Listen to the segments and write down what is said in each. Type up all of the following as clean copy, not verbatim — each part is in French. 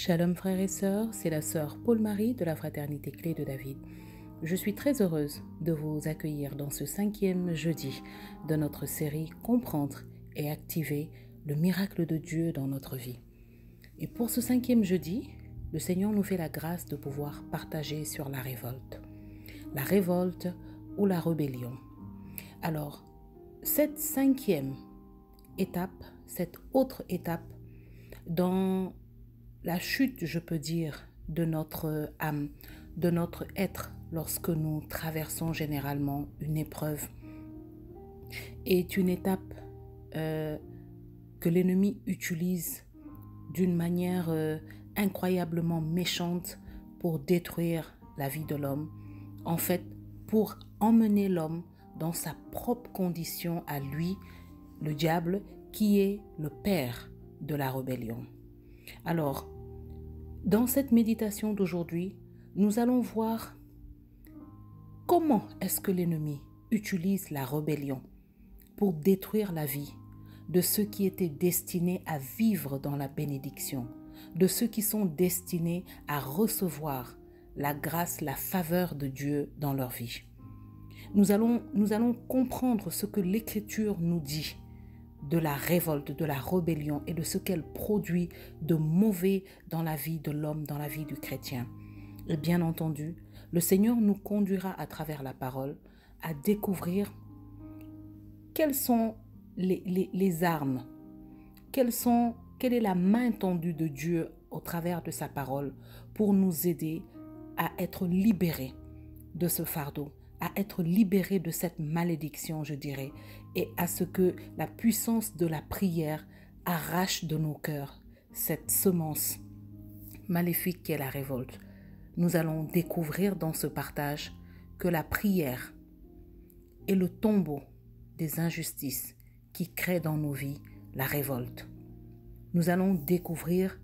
Shalom frères et sœurs, c'est la sœur Paul-Marie de la Fraternité Clé de David. Je suis très heureuse de vous accueillir dans ce 5e jeudi de notre série Comprendre et activer le miracle de Dieu dans notre vie. Et pour ce 5e jeudi, le Seigneur nous fait la grâce de pouvoir partager sur la révolte. La révolte ou la rébellion. Alors, cette 5e étape, cette autre étape dans la chute, je peux dire, de notre âme, de notre être lorsque nous traversons généralement une épreuve, est une étape que l'ennemi utilise d'une manière incroyablement méchante pour détruire la vie de l'homme, en fait pour emmener l'homme dans sa propre condition à lui, le diable, qui est le père de la rébellion. Alors, dans cette méditation d'aujourd'hui, nous allons voir comment est-ce que l'ennemi utilise la rébellion pour détruire la vie de ceux qui étaient destinés à vivre dans la bénédiction, de ceux qui sont destinés à recevoir la grâce, la faveur de Dieu dans leur vie. Nous allons comprendre ce que l'Écriture nous dit de la révolte, de la rébellion et de ce qu'elle produit de mauvais dans la vie de l'homme, dans la vie du chrétien. Et bien entendu, le Seigneur nous conduira à travers la parole à découvrir quelles sont les armes, quelle est la main tendue de Dieu au travers de sa parole pour nous aider à être libérés de ce fardeau, à être libérés de cette malédiction, je dirais, et à ce que la puissance de la prière arrache de nos cœurs cette semence maléfique qu'est la révolte. Nous allons découvrir dans ce partage que la prière est le tombeau des injustices qui créent dans nos vies la révolte. Nous allons découvrir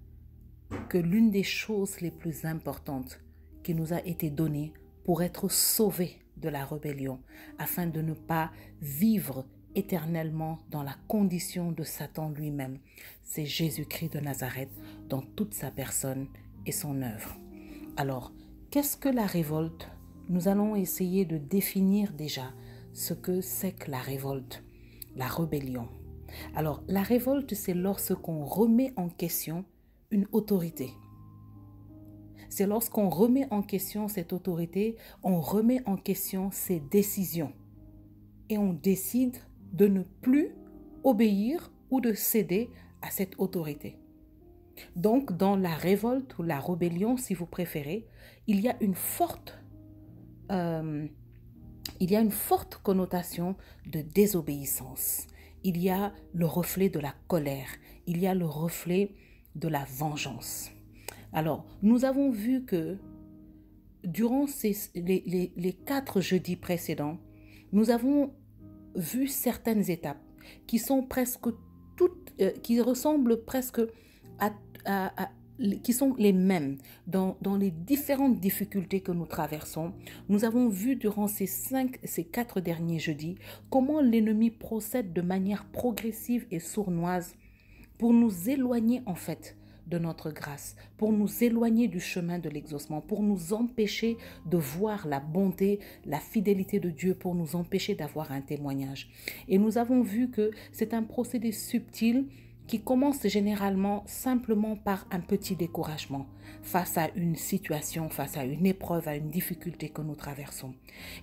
que l'une des choses les plus importantes qui nous a été donnée pour être sauvés de la rébellion, afin de ne pas vivre éternellement dans la condition de Satan lui-même, c'est Jésus-Christ de Nazareth dans toute sa personne et son œuvre. Alors, qu'est-ce que la révolte? Nous allons essayer de définir déjà ce que c'est que la révolte, la rébellion. Alors, la révolte, c'est lorsqu'on remet en question une autorité. C'est lorsqu'on remet en question cette autorité, on remet en question ses décisions et on décide de ne plus obéir ou de céder à cette autorité. Donc, dans la révolte ou la rébellion, si vous préférez, il y a une forte connotation de désobéissance. Il y a le reflet de la colère, il y a le reflet de la vengeance. Alors, nous avons vu que durant les 4 jeudis précédents, nous avons vu certaines étapes qui sont presque toutes, qui ressemblent presque qui sont les mêmes dans les différentes difficultés que nous traversons. Nous avons vu durant ces 4 derniers jeudis comment l'ennemi procède de manière progressive et sournoise pour nous éloigner en fait de notre grâce, pour nous éloigner du chemin de l'exaucement, pour nous empêcher de voir la bonté, la fidélité de Dieu, pour nous empêcher d'avoir un témoignage. Et nous avons vu que c'est un procédé subtil qui commence généralement simplement par un petit découragement face à une situation, face à une épreuve, à une difficulté que nous traversons.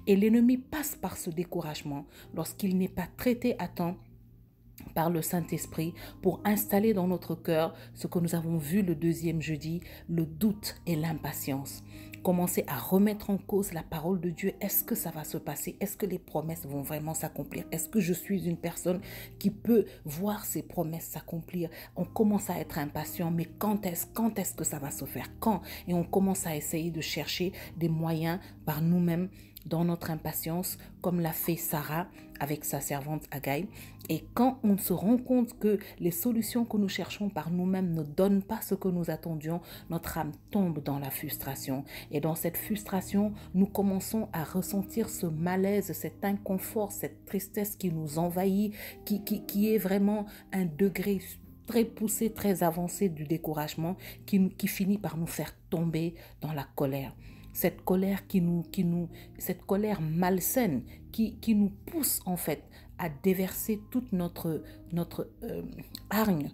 Et l'ennemi passe par ce découragement lorsqu'il n'est pas traité à temps par le Saint-Esprit pour installer dans notre cœur ce que nous avons vu le 2e jeudi, le doute et l'impatience. Commencer à remettre en cause la parole de Dieu. Est-ce que ça va se passer? Est-ce que les promesses vont vraiment s'accomplir? Est-ce que je suis une personne qui peut voir ces promesses s'accomplir? On commence à être impatient, mais quand est-ce que ça va se faire? Quand? Et on commence à essayer de chercher des moyens par nous-mêmes dans notre impatience, comme l'a fait Sarah avec sa servante Agaï. Et quand on se rend compte que les solutions que nous cherchons par nous-mêmes ne donnent pas ce que nous attendions, notre âme tombe dans la frustration. Et dans cette frustration, nous commençons à ressentir ce malaise, cet inconfort, cette tristesse qui nous envahit, qui est vraiment un degré très poussée, très avancée du découragement qui finit par nous faire tomber dans la colère. Cette colère cette colère malsaine qui nous pousse en fait à déverser toute notre hargne,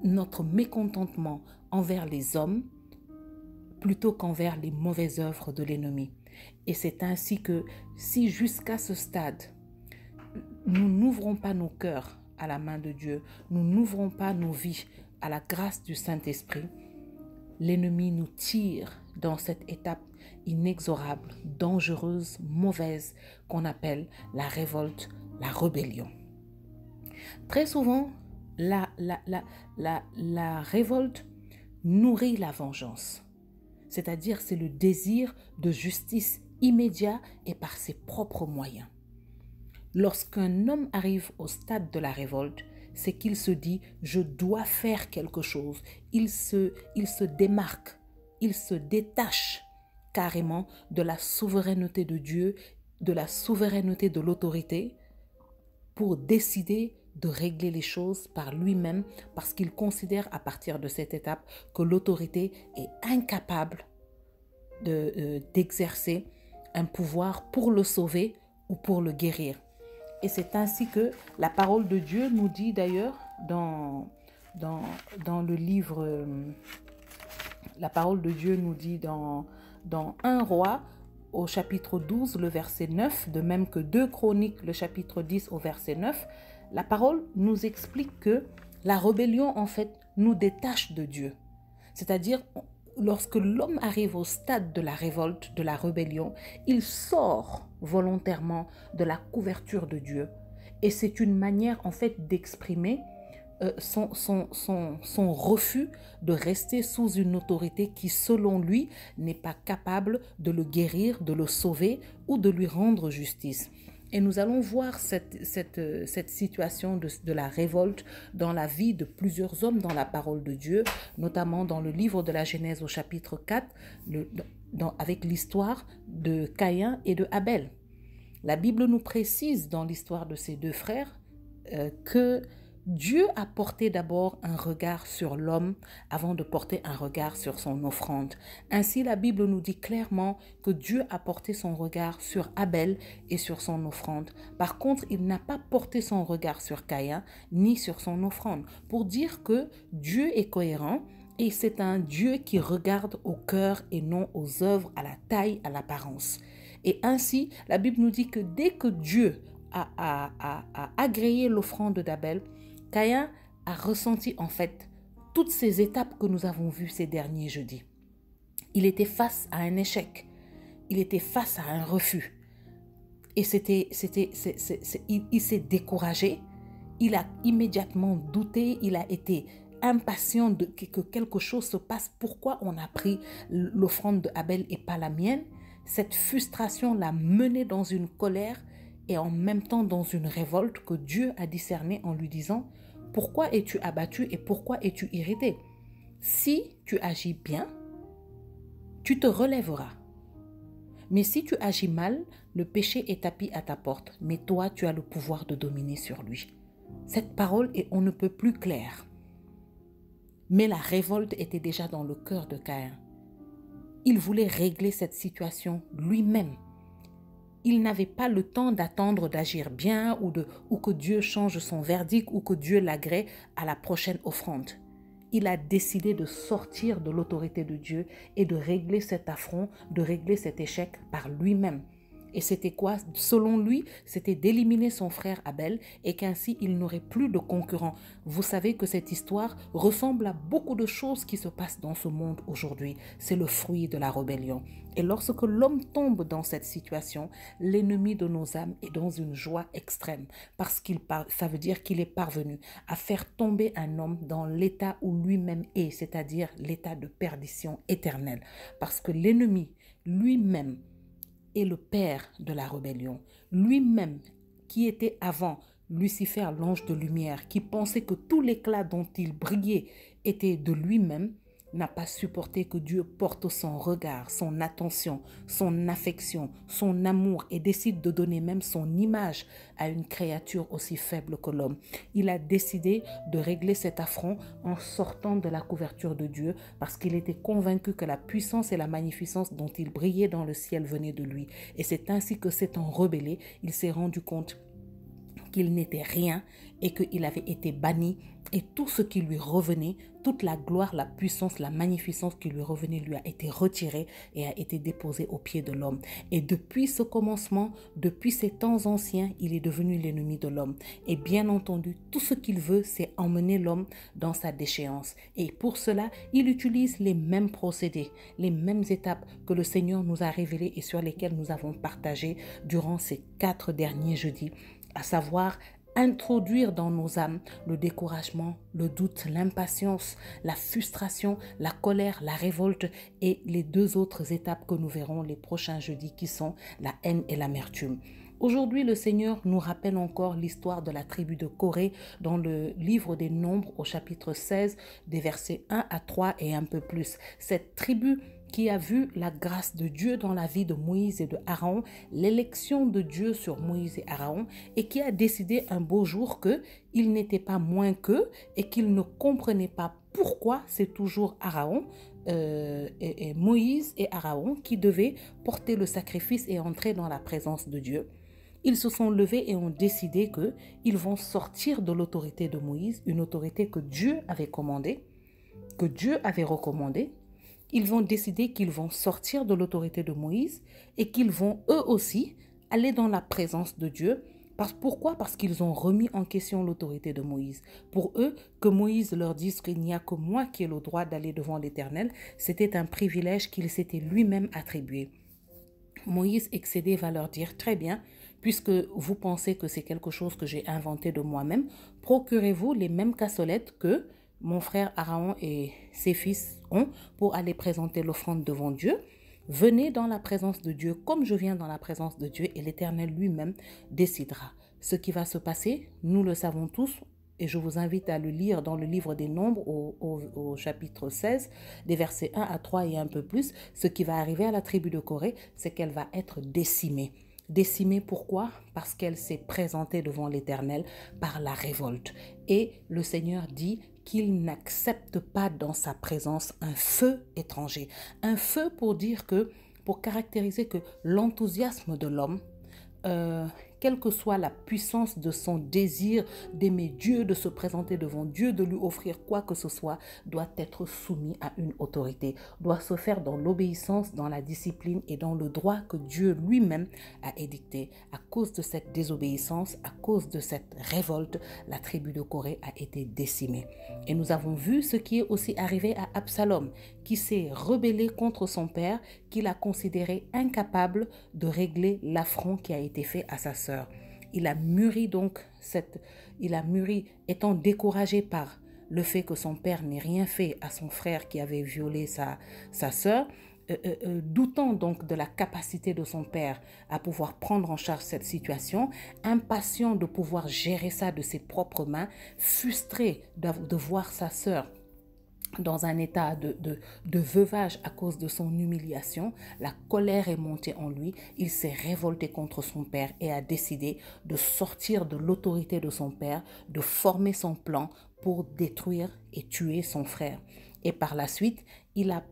notre mécontentement envers les hommes plutôt qu'envers les mauvaises œuvres de l'ennemi. Et c'est ainsi que si jusqu'à ce stade, nous n'ouvrons pas nos cœurs à la main de Dieu, nous n'ouvrons pas nos vies à la grâce du Saint-Esprit, l'ennemi nous tire dans cette étape inexorable, dangereuse, mauvaise qu'on appelle la révolte, la rébellion. Très souvent, la révolte nourrit la vengeance. C'est-à-dire, c'est le désir de justice immédiat et par ses propres moyens. Lorsqu'un homme arrive au stade de la révolte, c'est qu'il se dit « je dois faire quelque chose ». Il se démarque, il se détache carrément de la souveraineté de Dieu, de la souveraineté de l'autorité pour décider de régler les choses par lui-même parce qu'il considère à partir de cette étape que l'autorité est incapable d'exercer un pouvoir pour le sauver ou pour le guérir. Et c'est ainsi que la parole de Dieu nous dit d'ailleurs dans le livre, la parole de Dieu nous dit dans 1 Roi au chapitre 12, le verset 9, de même que 2 Chroniques, le chapitre 10 au verset 9, la parole nous explique que la rébellion en fait nous détache de Dieu. C'est-à-dire, lorsque l'homme arrive au stade de la révolte, de la rébellion, il sort volontairement de la couverture de Dieu. Et c'est une manière en fait d'exprimer son refus de rester sous une autorité qui, selon lui, n'est pas capable de le guérir, de le sauver ou de lui rendre justice. Et nous allons voir cette situation de la révolte dans la vie de plusieurs hommes dans la parole de Dieu, notamment dans le livre de la Genèse au chapitre 4, avec l'histoire de Caïn et de Abel. La Bible nous précise dans l'histoire de ces deux frères que Dieu a porté d'abord un regard sur l'homme avant de porter un regard sur son offrande. Ainsi, la Bible nous dit clairement que Dieu a porté son regard sur Abel et sur son offrande. Par contre, il n'a pas porté son regard sur Caïn ni sur son offrande, pour dire que Dieu est cohérent et c'est un Dieu qui regarde au cœur et non aux œuvres, à la taille, à l'apparence. Et ainsi, la Bible nous dit que dès que Dieu a agréé l'offrande d'Abel, Caïn a ressenti en fait toutes ces étapes que nous avons vues ces derniers jeudis. Il était face à un échec, il était face à un refus. Et il s'est découragé, il a immédiatement douté, il a été impatient que quelque chose se passe. Pourquoi on a pris l'offrande d'Abel et pas la mienne? Cette frustration l'a mené dans une colère et en même temps dans une révolte que Dieu a discernée en lui disant « Pourquoi es-tu abattu et pourquoi es-tu irrité? Si tu agis bien, tu te relèveras. Mais si tu agis mal, le péché est tapis à ta porte, mais toi, tu as le pouvoir de dominer sur lui. » Cette parole est on ne peut plus claire. Mais la révolte était déjà dans le cœur de Caïn. Il voulait régler cette situation lui-même. Il n'avait pas le temps d'attendre d'agir bien ou que Dieu change son verdict ou que Dieu l'agrée à la prochaine offrande. Il a décidé de sortir de l'autorité de Dieu et de régler cet affront, de régler cet échec par lui-même. Et c'était quoi? Selon lui, c'était d'éliminer son frère Abel et qu'ainsi il n'aurait plus de concurrent. Vous savez que cette histoire ressemble à beaucoup de choses qui se passent dans ce monde aujourd'hui. C'est le fruit de la rébellion. Et lorsque l'homme tombe dans cette situation, l'ennemi de nos âmes est dans une joie extrême parce ça veut dire qu'il est parvenu à faire tomber un homme dans l'état où lui-même est, c'est-à-dire l'état de perdition éternelle. Parce que l'ennemi lui-même est le père de la rébellion. Lui-même, qui était avant Lucifer, l'ange de lumière, qui pensait que tout l'éclat dont il brillait était de lui-même, n'a pas supporté que Dieu porte son regard, son attention, son affection, son amour et décide de donner même son image à une créature aussi faible que l'homme. Il a décidé de régler cet affront en sortant de la couverture de Dieu parce qu'il était convaincu que la puissance et la magnificence dont il brillait dans le ciel venaient de lui. Et c'est ainsi que, s'étant rebellé, il s'est rendu compte qu'il n'était rien et qu'il avait été banni, et tout ce qui lui revenait, toute la gloire, la puissance, la magnificence qui lui revenait lui a été retirée et a été déposée aux pieds de l'homme. Et depuis ce commencement, depuis ces temps anciens, il est devenu l'ennemi de l'homme. Et bien entendu, tout ce qu'il veut, c'est emmener l'homme dans sa déchéance. Et pour cela, il utilise les mêmes procédés, les mêmes étapes que le Seigneur nous a révélées et sur lesquelles nous avons partagé durant ces 4 derniers jeudis, à savoir introduire dans nos âmes le découragement, le doute, l'impatience, la frustration, la colère, la révolte et les 2 autres étapes que nous verrons les prochains jeudis qui sont la haine et l'amertume. Aujourd'hui, le Seigneur nous rappelle encore l'histoire de la tribu de Corée dans le livre des Nombres au chapitre 16 des versets 1 à 3 et un peu plus. Cette tribu qui a vu la grâce de Dieu dans la vie de Moïse et de Aaron, l'élection de Dieu sur Moïse et Aaron, et qui a décidé un beau jour qu'il n'était pas moins qu'eux et qu'il ne comprenait pas pourquoi c'est toujours Aaron, et Moïse et Aaron qui devaient porter le sacrifice et entrer dans la présence de Dieu. Ils se sont levés et ont décidé qu'ils vont sortir de l'autorité de Moïse, une autorité que Dieu avait commandée, que Dieu avait recommandée. Ils vont décider qu'ils vont sortir de l'autorité de Moïse et qu'ils vont eux aussi aller dans la présence de Dieu. Pourquoi? Parce qu'ils ont remis en question l'autorité de Moïse. Pour eux, que Moïse leur dise qu'il n'y a que moi qui ai le droit d'aller devant l'Éternel, c'était un privilège qu'il s'était lui-même attribué. Moïse excédé va leur dire: très bien, puisque vous pensez que c'est quelque chose que j'ai inventé de moi-même, procurez-vous les mêmes cassolettes que mon frère Aaron et ses fils ont pour aller présenter l'offrande devant Dieu. Venez dans la présence de Dieu comme je viens dans la présence de Dieu et l'Éternel lui-même décidera. Ce qui va se passer, nous le savons tous, et je vous invite à le lire dans le livre des Nombres au chapitre 16, des versets 1 à 3 et un peu plus. Ce qui va arriver à la tribu de Corée, c'est qu'elle va être décimée. Décimée pourquoi? Parce qu'elle s'est présentée devant l'Éternel par la révolte. Et le Seigneur dit qu'il n'accepte pas dans sa présence un feu étranger. Un feu pour caractériser que l'enthousiasme de l'homme, quelle que soit la puissance de son désir d'aimer Dieu, de se présenter devant Dieu, de lui offrir quoi que ce soit, doit être soumis à une autorité, doit se faire dans l'obéissance, dans la discipline et dans le droit que Dieu lui-même a édicté. À cause de cette désobéissance, à cause de cette révolte, la tribu de Corée a été décimée. Et nous avons vu ce qui est aussi arrivé à Absalom, qui s'est rebellé contre son père, qu'il a considéré incapable de régler l'affront qui a été fait à sa sœur. Il a mûri étant découragé par le fait que son père n'ait rien fait à son frère qui avait violé sa sœur, doutant donc de la capacité de son père à pouvoir prendre en charge cette situation, impatient de pouvoir gérer ça de ses propres mains, frustré de voir sa sœur dans un état de veuvage à cause de son humiliation, la colère est montée en lui, il s'est révolté contre son père et a décidé de sortir de l'autorité de son père, de former son plan pour détruire et tuer son frère. Et par la suite, il a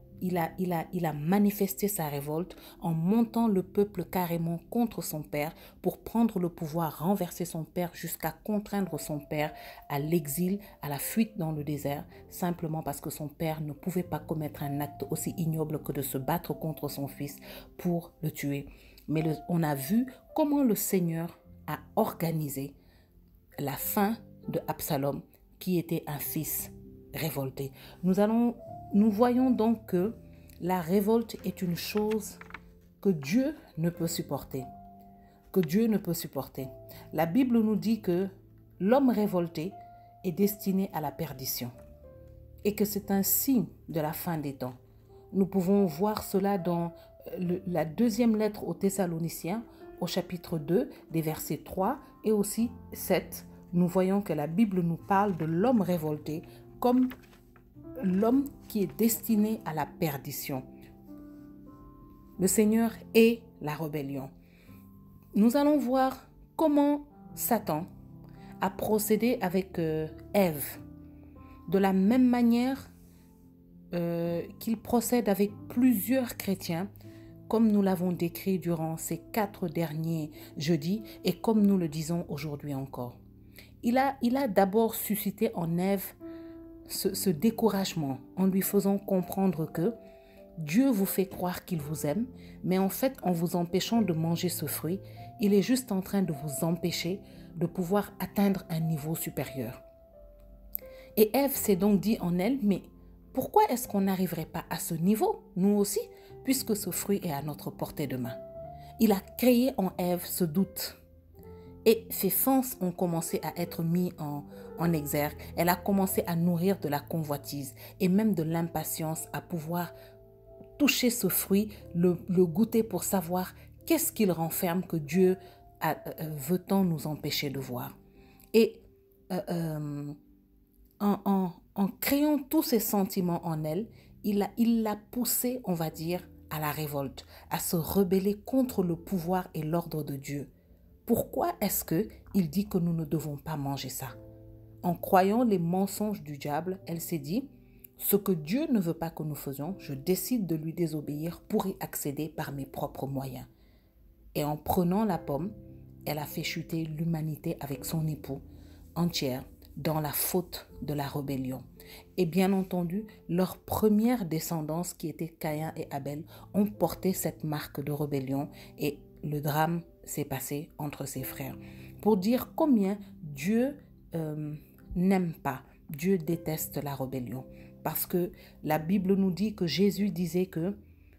manifesté sa révolte en montant le peuple carrément contre son père pour prendre le pouvoir, renverser son père jusqu'à contraindre son père à l'exil, à la fuite dans le désert, simplement parce que son père ne pouvait pas commettre un acte aussi ignoble que de se battre contre son fils pour le tuer. Mais on a vu comment le Seigneur a organisé la fin de Absalom, qui était un fils révolté. Nous voyons donc que la révolte est une chose que Dieu ne peut supporter. Que Dieu ne peut supporter. La Bible nous dit que l'homme révolté est destiné à la perdition et que c'est un signe de la fin des temps. Nous pouvons voir cela dans la 2e lettre aux Thessaloniciens, au chapitre 2, des versets 3 et aussi 7. Nous voyons que la Bible nous parle de l'homme révolté comme l'homme qui est destiné à la perdition. Le Seigneur est la rébellion. Nous allons voir comment Satan a procédé avec Ève. De la même manière qu'il procède avec plusieurs chrétiens, comme nous l'avons décrit durant ces 4 derniers jeudis et comme nous le disons aujourd'hui encore. Il a d'abord suscité en Ève ce découragement en lui faisant comprendre que Dieu vous fait croire qu'il vous aime, mais en fait, en vous empêchant de manger ce fruit, il est juste en train de vous empêcher de pouvoir atteindre un niveau supérieur. Et Ève s'est donc dit en elle, mais pourquoi est-ce qu'on n'arriverait pas à ce niveau, nous aussi, puisque ce fruit est à notre portée de main? Il a créé en Ève ce doute. Et ses sens ont commencé à être mis en exergue. Elle a commencé à nourrir de la convoitise et même de l'impatience à pouvoir toucher ce fruit, le goûter pour savoir qu'est-ce qu'il renferme que Dieu veut tant nous empêcher de voir. Et en créant tous ces sentiments en elle, il l'a poussée, on va dire, à la révolte, à se rebeller contre le pouvoir et l'ordre de Dieu. Pourquoi est-ce qu'il dit que nous ne devons pas manger ça? En croyant les mensonges du diable, elle s'est dit, ce que Dieu ne veut pas que nous faisions, je décide de lui désobéir pour y accéder par mes propres moyens. Et en prenant la pomme, elle a fait chuter l'humanité avec son époux entière dans la faute de la rébellion. Et bien entendu, leur première descendance, qui était Caïn et Abel, ont porté cette marque de rébellion et le drame s'est passé entre ses frères. Pour dire combien Dieu n'aime pas, Dieu déteste la rébellion. Parce que la Bible nous dit que Jésus disait que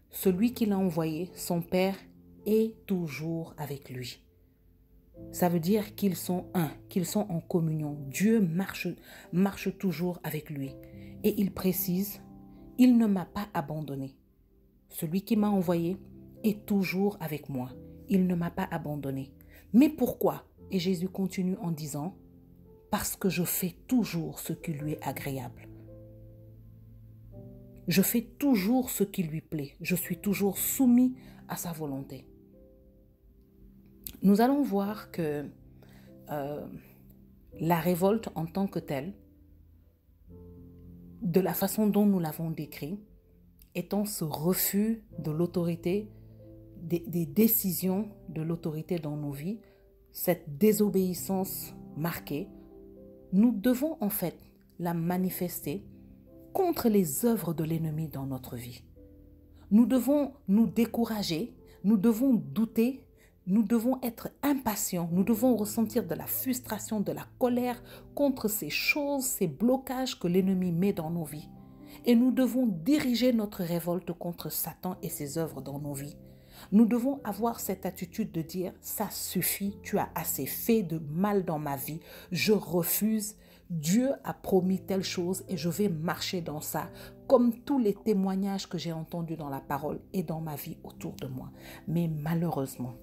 celui qu'il a envoyé, son Père, est toujours avec lui. Ça veut dire qu'ils sont un, qu'ils sont en communion. Dieu marche toujours avec lui. Et il précise, il ne m'a pas abandonné. Celui qui m'a envoyé est toujours avec moi. Il ne m'a pas abandonné. Mais pourquoi? Et Jésus continue en disant, parce que je fais toujours ce qui lui est agréable. Je fais toujours ce qui lui plaît. Je suis toujours soumis à sa volonté. Nous allons voir que la révolte en tant que telle, de la façon dont nous l'avons décrit, étant ce refus de l'autorité, des décisions de l'autorité dans nos vies, cette désobéissance marquée, nous devons en fait la manifester contre les œuvres de l'ennemi dans notre vie. Nous devons nous décourager, nous devons douter, nous devons être impatients, nous devons ressentir de la frustration, de la colère contre ces choses, ces blocages que l'ennemi met dans nos vies. Et nous devons diriger notre révolte contre Satan et ses œuvres dans nos vies. Nous devons avoir cette attitude de dire « ça suffit, tu as assez fait de mal dans ma vie, je refuse, Dieu a promis telle chose et je vais marcher dans ça » comme tous les témoignages que j'ai entendus dans la parole et dans ma vie autour de moi. Mais malheureusement,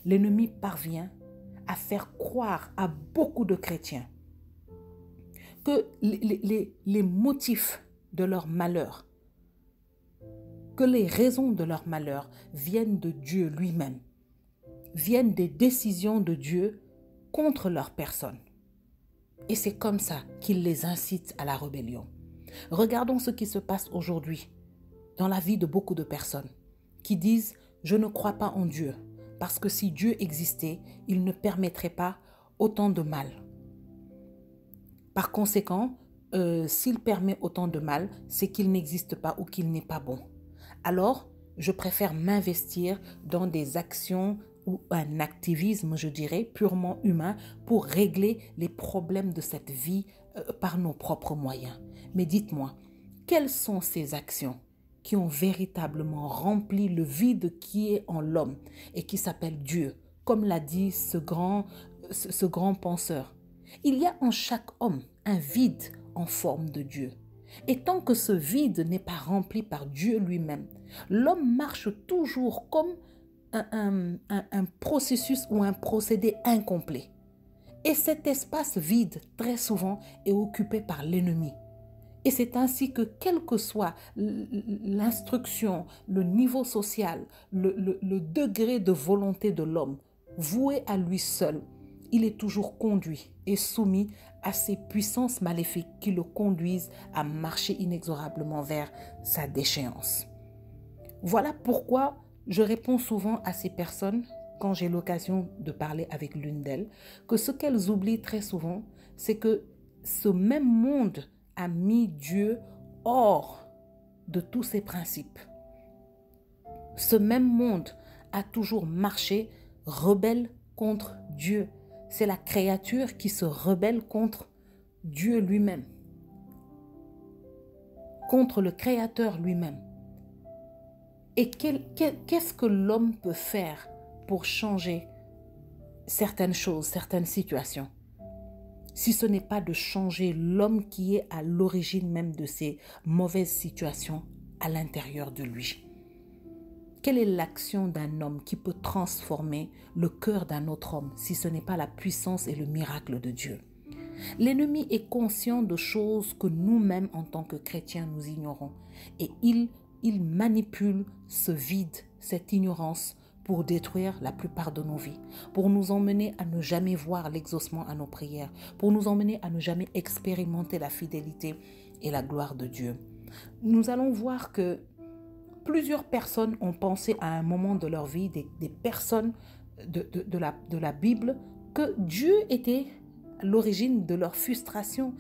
l'ennemi parvient à faire croire à beaucoup de chrétiens que les motifs de leur malheur, que les raisons de leur malheur viennent de Dieu lui-même, viennent des décisions de Dieu contre leur personne. Et c'est comme ça qu'il les incite à la rébellion. Regardons ce qui se passe aujourd'hui dans la vie de beaucoup de personnes qui disent « je ne crois pas en Dieu » parce que si Dieu existait, il ne permettrait pas autant de mal. Par conséquent, s'il permet autant de mal, c'est qu'il n'existe pas ou qu'il n'est pas bon. Alors, je préfère m'investir dans des actions ou un activisme, je dirais, purement humain pour régler les problèmes de cette vie par nos propres moyens. Mais dites-moi, quelles sont ces actions qui ont véritablement rempli le vide qui est en l'homme et qui s'appelle Dieu, comme l'a dit ce grand penseur? Il y a en chaque homme un vide en forme de Dieu. Et tant que ce vide n'est pas rempli par Dieu lui-même, l'homme marche toujours comme un processus ou un procédé incomplet. Et cet espace vide, très souvent, est occupé par l'ennemi. Et c'est ainsi que, quelle que soit l'instruction, le niveau social, le degré de volonté de l'homme, voué à lui seul, il est toujours conduit et soumis à ces puissances maléfiques qui le conduisent à marcher inexorablement vers sa déchéance. Voilà pourquoi je réponds souvent à ces personnes, quand j'ai l'occasion de parler avec l'une d'elles, que ce qu'elles oublient très souvent, c'est que ce même monde a mis Dieu hors de tous ses principes. Ce même monde a toujours marché rebelle contre Dieu. C'est la créature qui se rebelle contre Dieu lui-même, contre le Créateur lui-même. Et qu'est-ce que l'homme peut faire pour changer certaines choses, certaines situations, si ce n'est pas de changer l'homme qui est à l'origine même de ces mauvaises situations à l'intérieur de lui? Quelle est l'action d'un homme qui peut transformer le cœur d'un autre homme si ce n'est pas la puissance et le miracle de Dieu? L'ennemi est conscient de choses que nous-mêmes en tant que chrétiens nous ignorons et il manipule ce vide, cette ignorance pour détruire la plupart de nos vies, pour nous emmener à ne jamais voir l'exaucement à nos prières, pour nous emmener à ne jamais expérimenter la fidélité et la gloire de Dieu. Nous allons voir que plusieurs personnes ont pensé à un moment de leur vie, des personnes de la Bible, que Dieu était l'origine de leur frustration,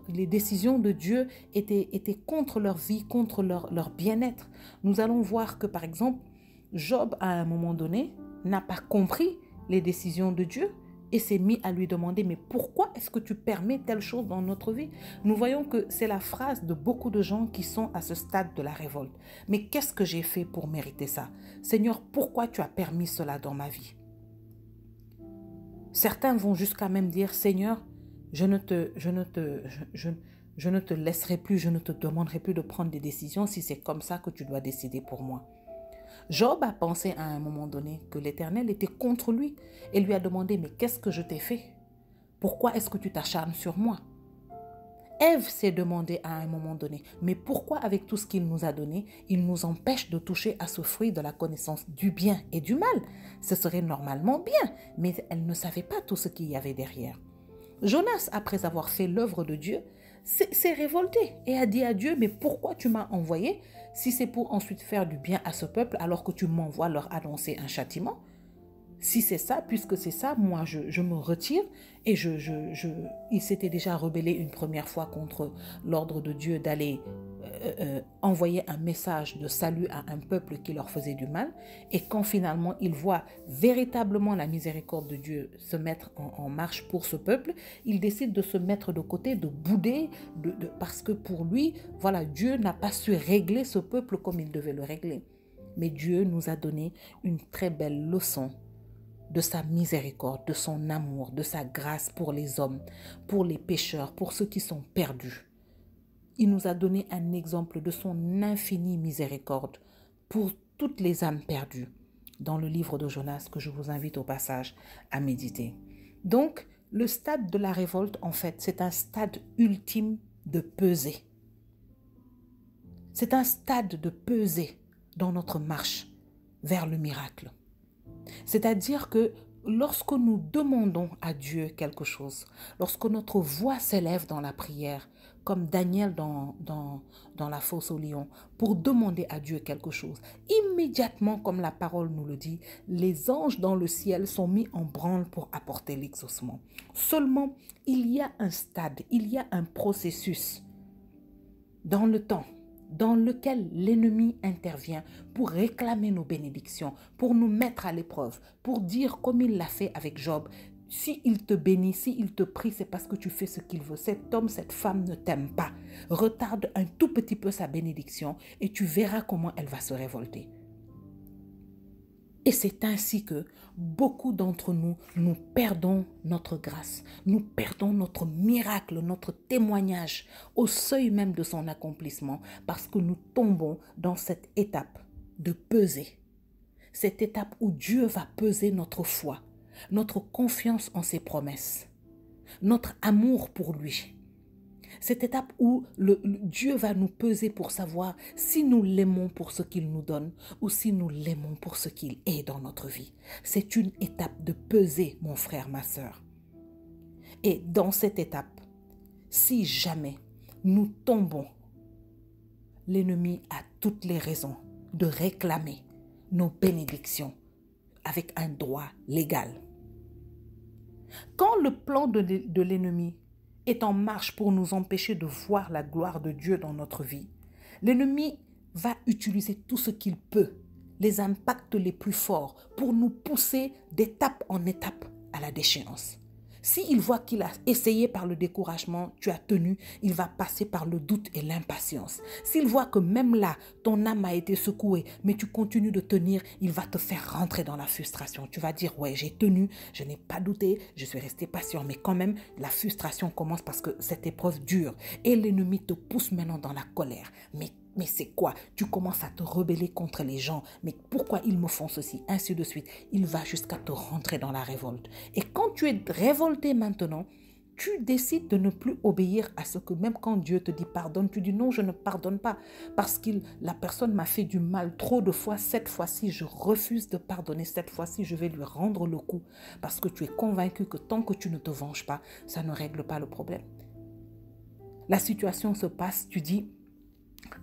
les décisions de Dieu étaient contre leur vie, contre leur bien-être. Nous allons voir que, par exemple, Job, à un moment donné, n'a pas compris les décisions de Dieu et s'est mis à lui demander, mais pourquoi est-ce que tu permets telle chose dans notre vie? Nous voyons que c'est la phrase de beaucoup de gens qui sont à ce stade de la révolte. Mais qu'est-ce que j'ai fait pour mériter ça? Seigneur, pourquoi tu as permis cela dans ma vie? Certains vont jusqu'à même dire, Seigneur, je ne te laisserai plus, je ne te demanderai plus de prendre des décisions si c'est comme ça que tu dois décider pour moi. Job a pensé à un moment donné que l'Éternel était contre lui et lui a demandé, mais qu'est-ce que je t'ai fait? Pourquoi est-ce que tu t'acharnes sur moi? Ève s'est demandé à un moment donné, mais pourquoi avec tout ce qu'il nous a donné, il nous empêche de toucher à ce fruit de la connaissance du bien et du mal? Ce serait normalement bien, mais elle ne savait pas tout ce qu'il y avait derrière. Jonas, après avoir fait l'œuvre de Dieu, s'est révolté et a dit à Dieu, mais pourquoi tu m'as envoyé si c'est pour ensuite faire du bien à ce peuple alors que tu m'envoies leur annoncer un châtiment? Si c'est ça, puisque c'est ça, moi je me retire et il s'était déjà rebellé une première fois contre l'ordre de Dieu d'aller envoyer un message de salut à un peuple qui leur faisait du mal. Et quand finalement il voit véritablement la miséricorde de Dieu se mettre en marche pour ce peuple, il décide de se mettre de côté, de bouder, parce que pour lui, voilà, Dieu n'a pas su régler ce peuple comme il devait le régler. Mais Dieu nous a donné une très belle leçon de sa miséricorde, de son amour, de sa grâce pour les hommes, pour les pécheurs, pour ceux qui sont perdus. Il nous a donné un exemple de son infinie miséricorde pour toutes les âmes perdues dans le livre de Jonas que je vous invite au passage à méditer. Donc, le stade de la révolte, en fait, c'est un stade ultime de pesée. C'est un stade de pesée dans notre marche vers le miracle. C'est-à-dire que lorsque nous demandons à Dieu quelque chose, lorsque notre voix s'élève dans la prière, comme Daniel dans la fosse au lion, pour demander à Dieu quelque chose, immédiatement, comme la parole nous le dit, les anges dans le ciel sont mis en branle pour apporter l'exaucement. Seulement, il y a un stade, il y a un processus dans le temps dans lequel l'ennemi intervient pour réclamer nos bénédictions, pour nous mettre à l'épreuve, pour dire comme il l'a fait avec Job, s'il te bénit, s'il te prie, c'est parce que tu fais ce qu'il veut. Cet homme, cette femme ne t'aime pas. Retarde un tout petit peu sa bénédiction et tu verras comment elle va se révolter. Et c'est ainsi que beaucoup d'entre nous, nous perdons notre grâce, nous perdons notre miracle, notre témoignage au seuil même de son accomplissement parce que nous tombons dans cette étape de peser. Cette étape où Dieu va peser notre foi, notre confiance en ses promesses, notre amour pour lui. Cette étape où Dieu va nous peser pour savoir si nous l'aimons pour ce qu'il nous donne ou si nous l'aimons pour ce qu'il est dans notre vie. C'est une étape de peser, mon frère, ma sœur. Et dans cette étape, si jamais nous tombons, l'ennemi a toutes les raisons de réclamer nos bénédictions avec un droit légal. Quand le plan de l'ennemi est en marche pour nous empêcher de voir la gloire de Dieu dans notre vie, l'ennemi va utiliser tout ce qu'il peut, les impacts les plus forts, pour nous pousser d'étape en étape à la déchéance. S'il voit qu'il a essayé par le découragement, tu as tenu, il va passer par le doute et l'impatience. S'il voit que même là, ton âme a été secouée, mais tu continues de tenir, il va te faire rentrer dans la frustration. Tu vas dire, ouais, j'ai tenu, je n'ai pas douté, je suis resté patient, mais quand même, la frustration commence parce que cette épreuve dure. Et l'ennemi te pousse maintenant dans la colère. Mais c'est quoi? Tu commences à te rebeller contre les gens. Mais pourquoi ils me font ceci? Ainsi de suite. Il va jusqu'à te rentrer dans la révolte. Et quand tu es révolté maintenant, tu décides de ne plus obéir à ce que même quand Dieu te dit pardonne, tu dis non, je ne pardonne pas. Parce que la personne m'a fait du mal trop de fois. Cette fois-ci, je refuse de pardonner. Cette fois-ci, je vais lui rendre le coup. Parce que tu es convaincu que tant que tu ne te venges pas, ça ne règle pas le problème. La situation se passe, tu dis...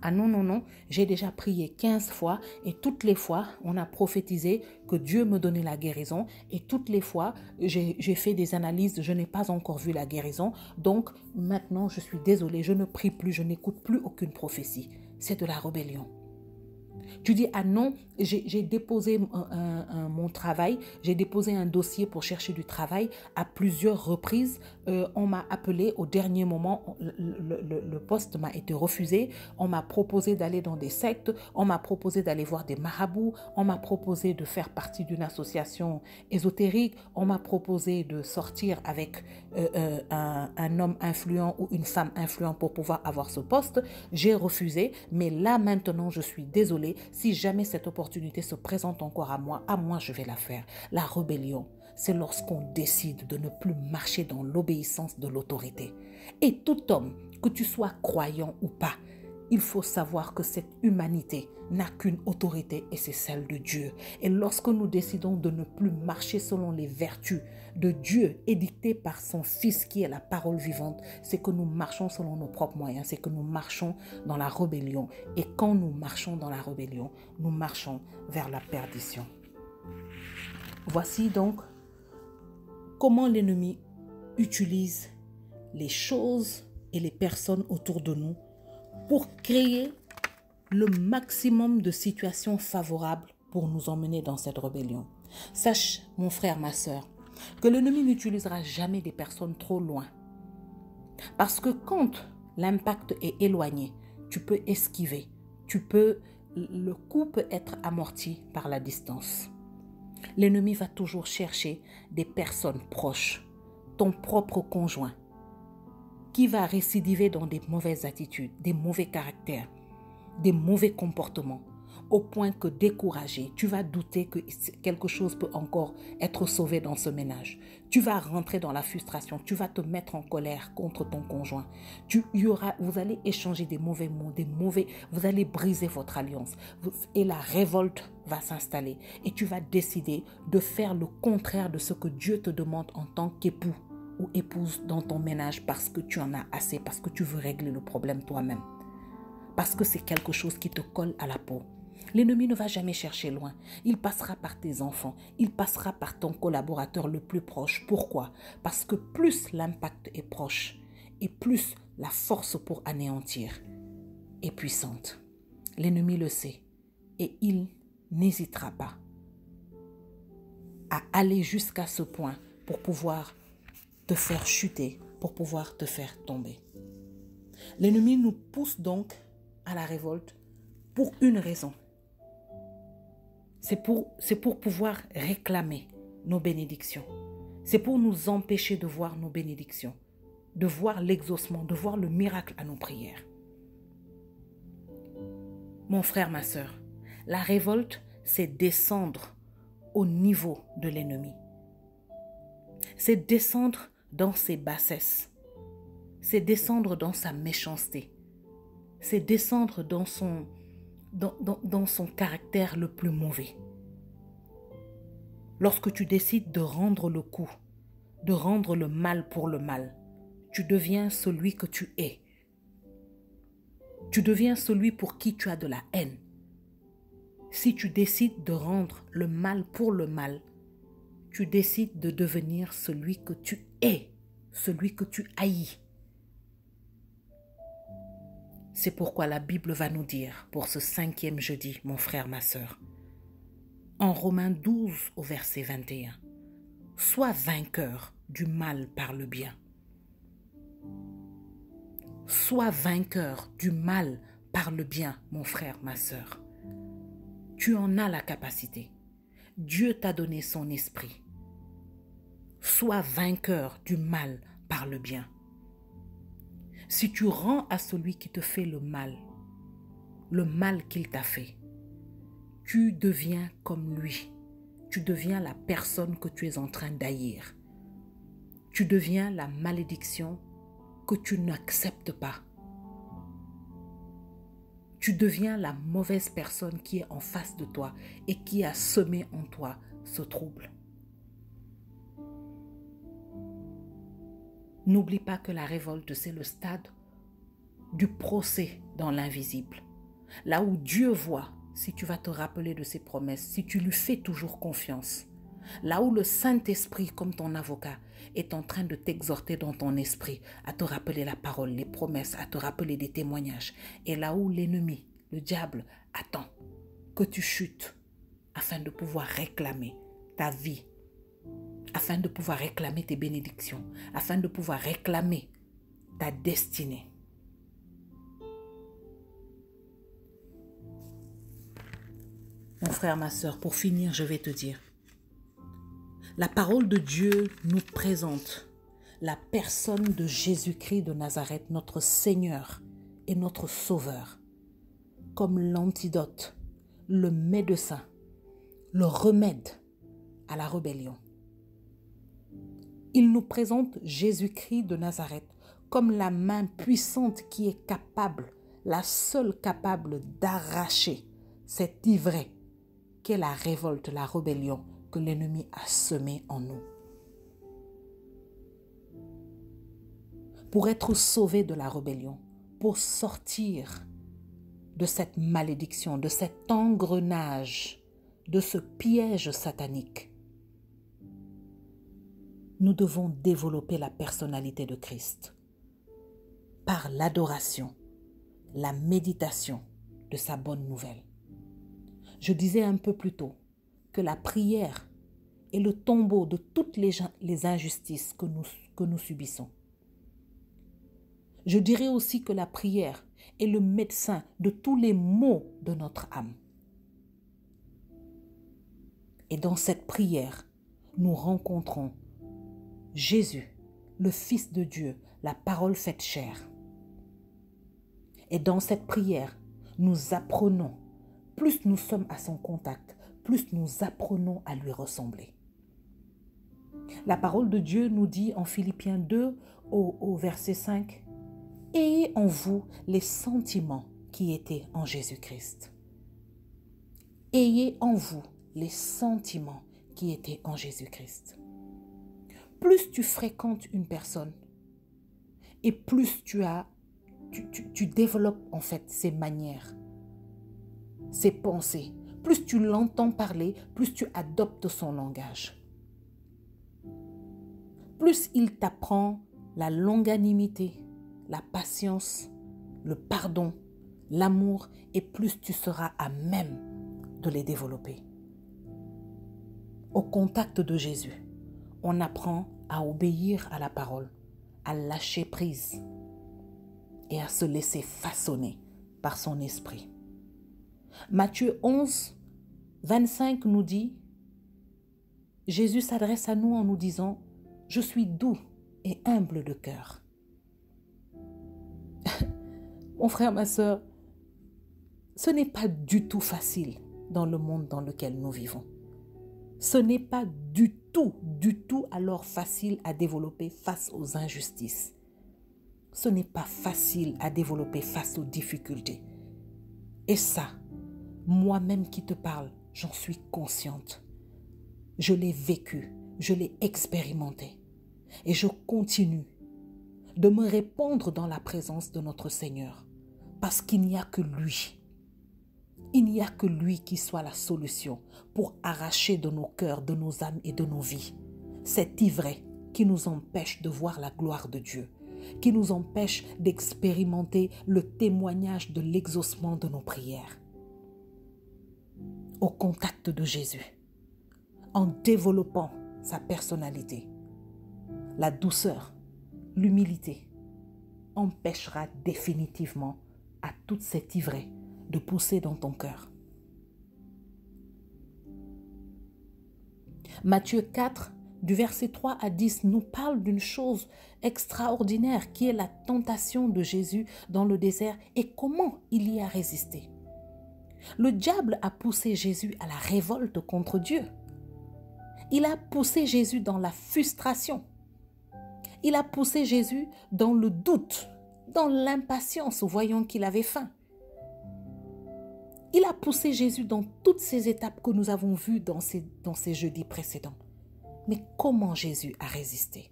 Ah non, j'ai déjà prié 15 fois et toutes les fois, on a prophétisé que Dieu me donnait la guérison et toutes les fois, j'ai fait des analyses, je n'ai pas encore vu la guérison. Donc maintenant, je suis désolée, je ne prie plus, je n'écoute plus aucune prophétie. C'est de la rébellion. Tu dis, ah non, j'ai déposé mon travail, j'ai déposé un dossier pour chercher du travail à plusieurs reprises. On m'a appelé au dernier moment, le poste m'a été refusé. On m'a proposé d'aller dans des sectes, on m'a proposé d'aller voir des marabouts, on m'a proposé de faire partie d'une association ésotérique, on m'a proposé de sortir avec un homme influent ou une femme influente pour pouvoir avoir ce poste. J'ai refusé, mais là maintenant, je suis désolée. Si jamais cette opportunité se présente encore à moi, je vais la faire. La rébellion, c'est lorsqu'on décide de ne plus marcher dans l'obéissance de l'autorité. Et tout homme, que tu sois croyant ou pas, il faut savoir que cette humanité n'a qu'une autorité et c'est celle de Dieu. Et lorsque nous décidons de ne plus marcher selon les vertus de Dieu édictées par son Fils qui est la parole vivante, c'est que nous marchons selon nos propres moyens, c'est que nous marchons dans la rébellion. Et quand nous marchons dans la rébellion, nous marchons vers la perdition. Voici donc comment l'ennemi utilise les choses et les personnes autour de nous pour créer le maximum de situations favorables pour nous emmener dans cette rébellion. Sache, mon frère, ma sœur, que l'ennemi n'utilisera jamais des personnes trop loin. Parce que quand l'impact est éloigné, tu peux esquiver, le coup peut être amorti par la distance. L'ennemi va toujours chercher des personnes proches, ton propre conjoint, qui va récidiver dans des mauvaises attitudes, des mauvais caractères, des mauvais comportements, au point que découragé, tu vas douter que quelque chose peut encore être sauvé dans ce ménage. Tu vas rentrer dans la frustration, tu vas te mettre en colère contre ton conjoint. Vous allez échanger des mauvais mots, vous allez briser votre alliance et la révolte va s'installer et tu vas décider de faire le contraire de ce que Dieu te demande en tant qu'époux ou épouse dans ton ménage parce que tu en as assez, parce que tu veux régler le problème toi-même. Parce que c'est quelque chose qui te colle à la peau. L'ennemi ne va jamais chercher loin. Il passera par tes enfants. Il passera par ton collaborateur le plus proche. Pourquoi? Parce que plus l'impact est proche et plus la force pour anéantir est puissante. L'ennemi le sait et il n'hésitera pas à aller jusqu'à ce point pour pouvoir te faire chuter, pour pouvoir te faire tomber. L'ennemi nous pousse donc à la révolte pour une raison. C'est pour pouvoir réclamer nos bénédictions. C'est pour nous empêcher de voir nos bénédictions, de voir l'exaucement, de voir le miracle à nos prières. Mon frère, ma sœur, la révolte, c'est descendre au niveau de l'ennemi. C'est descendre dans ses bassesses. c'est descendre dans sa méchanceté. C'est descendre dans son caractère le plus mauvais. Lorsque tu décides de rendre le coup, de rendre le mal pour le mal, tu deviens celui que tu es. Tu deviens celui pour qui tu as de la haine. Si tu décides de rendre le mal pour le mal, tu décides de devenir celui que tu es, celui que tu haïs. C'est pourquoi la Bible va nous dire, pour ce 5e jeudi, mon frère, ma sœur, en Romains 12 au verset 21, « Sois vainqueur du mal par le bien. » Sois vainqueur du mal par le bien, mon frère, ma sœur. Tu en as la capacité. Dieu t'a donné son esprit. Sois vainqueur du mal par le bien. Si tu rends à celui qui te fait le mal qu'il t'a fait, tu deviens comme lui. Tu deviens la personne que tu es en train d'haïr. Tu deviens la malédiction que tu n'acceptes pas. Tu deviens la mauvaise personne qui est en face de toi et qui a semé en toi ce trouble. N'oublie pas que la révolte, c'est le stade du procès dans l'invisible. Là où Dieu voit si tu vas te rappeler de ses promesses, si tu lui fais toujours confiance. Là où le Saint-Esprit, comme ton avocat, est en train de t'exhorter dans ton esprit à te rappeler la parole, les promesses, à te rappeler des témoignages. Et là où l'ennemi, le diable, attend que tu chutes afin de pouvoir réclamer ta vie, afin de pouvoir réclamer tes bénédictions, afin de pouvoir réclamer ta destinée. Mon frère, ma sœur, pour finir, je vais te dire, la parole de Dieu nous présente la personne de Jésus-Christ de Nazareth, notre Seigneur et notre Sauveur, comme l'antidote, le médecin, le remède à la rébellion. Il nous présente Jésus-Christ de Nazareth comme la main puissante qui est capable, la seule capable d'arracher cette ivrée qu'est la révolte, la rébellion que l'ennemi a semée en nous. Pour être sauvé de la rébellion, pour sortir de cette malédiction, de cet engrenage, de ce piège satanique, nous devons développer la personnalité de Christ par l'adoration, la méditation de sa bonne nouvelle. Je disais un peu plus tôt que la prière est le tombeau de toutes les injustices que nous subissons. Je dirais aussi que la prière est le médecin de tous les maux de notre âme. Et dans cette prière, nous rencontrons Jésus, le Fils de Dieu, la parole faite chair. Et dans cette prière, nous apprenons, plus nous sommes à son contact, plus nous apprenons à lui ressembler. La parole de Dieu nous dit en Philippiens 2 au verset 5, « Ayez en vous les sentiments qui étaient en Jésus-Christ. » Ayez en vous les sentiments qui étaient en Jésus-Christ. Plus tu fréquentes une personne et plus tu développes en fait ses manières, ses pensées. Plus tu l'entends parler, plus tu adoptes son langage. Plus il t'apprend la longanimité, la patience, le pardon, l'amour, et plus tu seras à même de les développer. Au contact de Jésus, on apprend à obéir à la parole, à lâcher prise et à se laisser façonner par son esprit. Matthieu 11, 25 nous dit, Jésus s'adresse à nous en nous disant, « Je suis doux et humble de cœur. » Mon frère, ma sœur, ce n'est pas du tout facile dans le monde dans lequel nous vivons. Ce n'est pas du tout alors facile à développer face aux injustices. ce n'est pas facile à développer face aux difficultés. Et ça, moi-même qui te parle, j'en suis consciente. Je l'ai vécu, je l'ai expérimenté. Et je continue de me répandre dans la présence de notre Seigneur. Parce qu'il n'y a que lui. Il n'y a que lui qui soit la solution pour arracher de nos cœurs, de nos âmes et de nos vies cet ivraie qui nous empêche de voir la gloire de Dieu, qui nous empêche d'expérimenter le témoignage de l'exaucement de nos prières. Au contact de Jésus, en développant sa personnalité, la douceur, l'humilité empêchera définitivement à toute cette ivraie de pousser dans ton cœur. Matthieu 4, du verset 3 à 10, nous parle d'une chose extraordinaire qui est la tentation de Jésus dans le désert et comment il y a résisté. Le diable a poussé Jésus à la révolte contre Dieu. Il a poussé Jésus dans la frustration. Il a poussé Jésus dans le doute, dans l'impatience, voyant qu'il avait faim. Il a poussé Jésus dans toutes ces étapes que nous avons vues dans ces jeudis précédents. Mais comment Jésus a résisté?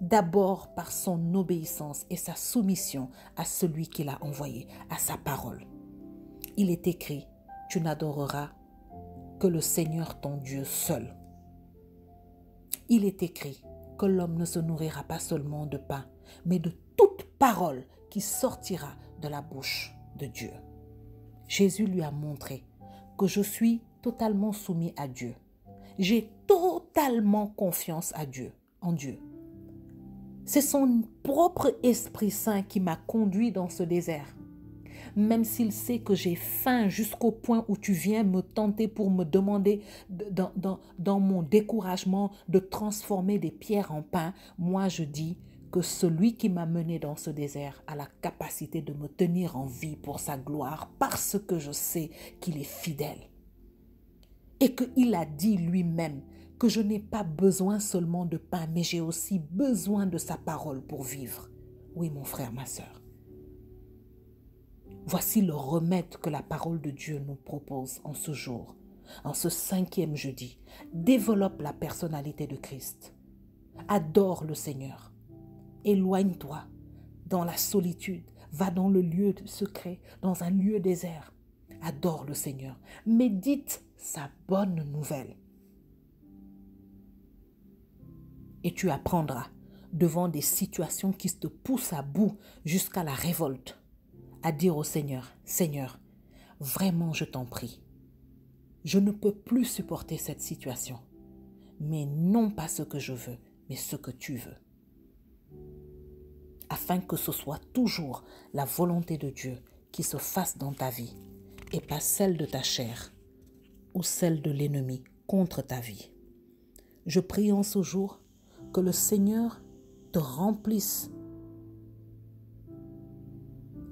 D'abord par son obéissance et sa soumission à celui qu'il a envoyé, à sa parole. Il est écrit, tu n'adoreras que le Seigneur ton Dieu seul. Il est écrit que l'homme ne se nourrira pas seulement de pain, mais de toute parole qui sortira de la bouche de Dieu. Jésus lui a montré que je suis totalement soumis à Dieu. J'ai totalement confiance en Dieu. C'est son propre Esprit Saint qui m'a conduit dans ce désert. Même s'il sait que j'ai faim jusqu'au point où tu viens me tenter pour me demander dans mon découragement de transformer des pierres en pain, moi je dis que celui qui m'a mené dans ce désert a la capacité de me tenir en vie pour sa gloire parce que je sais qu'il est fidèle. Et qu'il a dit lui-même que je n'ai pas besoin seulement de pain, mais j'ai aussi besoin de sa parole pour vivre. Oui, mon frère, ma sœur. Voici le remède que la parole de Dieu nous propose en ce jour, en ce 5e jeudi. Développe la personnalité de Christ. Adore le Seigneur. Éloigne-toi dans la solitude. Va dans le lieu secret, dans un lieu désert. Adore le Seigneur. Médite sa bonne nouvelle. Et tu apprendras devant des situations qui te poussent à bout jusqu'à la révolte, à dire au Seigneur, Seigneur, vraiment je t'en prie, je ne peux plus supporter cette situation, mais non pas ce que je veux, mais ce que tu veux. Afin que ce soit toujours la volonté de Dieu qui se fasse dans ta vie et pas celle de ta chair ou celle de l'ennemi contre ta vie. Je prie en ce jour que le Seigneur te remplisse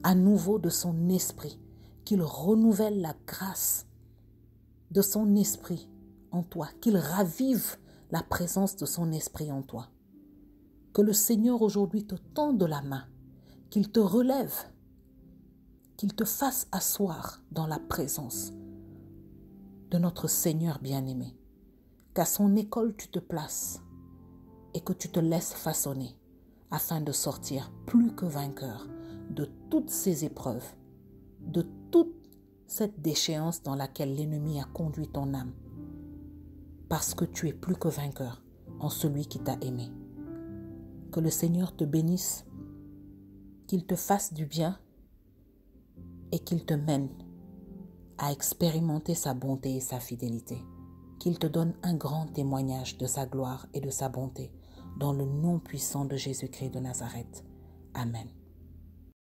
à nouveau de son esprit, qu'il renouvelle la grâce de son esprit en toi, qu'il ravive la présence de son esprit en toi. Que le Seigneur aujourd'hui te tende la main, qu'il te relève, qu'il te fasse asseoir dans la présence de notre Seigneur bien-aimé, qu'à son école tu te places et que tu te laisses façonner afin de sortir plus que vainqueur de toutes ces épreuves, de toute cette déchéance dans laquelle l'ennemi a conduit ton âme, parce que tu es plus que vainqueur en celui qui t'a aimé. Que le Seigneur te bénisse, qu'il te fasse du bien et qu'il te mène à expérimenter sa bonté et sa fidélité, qu'il te donne un grand témoignage de sa gloire et de sa bonté, dans le nom puissant de Jésus-Christ de Nazareth. Amen.